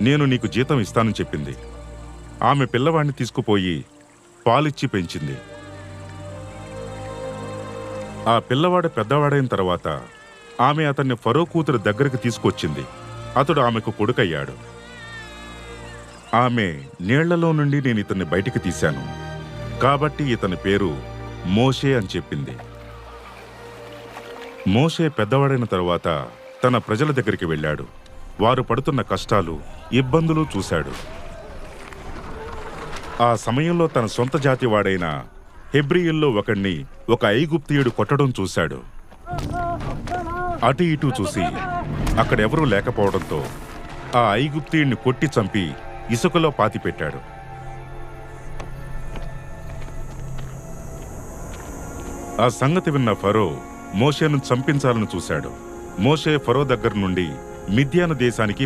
నేను నీకు జీతం ఇస్తానని చెప్పింది. ఆమె పిల్లవాడిని తీసుకుపోయి పాలిచ్చి పెంచింది. ఆ పిల్లవాడు పెద్దవాడైన తర్వాత ఆమె అతన్ని ఫరో కూతురు దగ్గరికి తీసుకొచ్చింది. అతడు ఆమెకు కొడుకయ్యాడు. ఆమె నీళ్లలో నుండి నేను ఇతన్ని బయటికి తీశాను, కాబట్టి ఇతని పేరు మోషే అని చెప్పింది. మోషే పెద్దవాడైన తరువాత తన ప్రజల దగ్గరికి వెళ్ళాడు. వారు పడుతున్న కష్టాలు, ఇబ్బందులు చూశాడు. ఆ సమయంలో తన సొంత జాతి వాడైన హెబ్రీయుల్లో ఒకణ్ణి ఒక ఐగుప్తీయుడు కొట్టడం చూశాడు. అటు ఇటు చూసి అక్కడెవరూ లేకపోవడంతో ఆ ఐగుప్తీయుడిని కొట్టి చంపి ఇసుకలో పాతిపెట్టాడు. ఆ సంగతి విన్న ఫరో మోషేను చంపించాలని చూశాడు. మోషే ఫరో దగ్గర నుండి మిద్యాను దేశానికి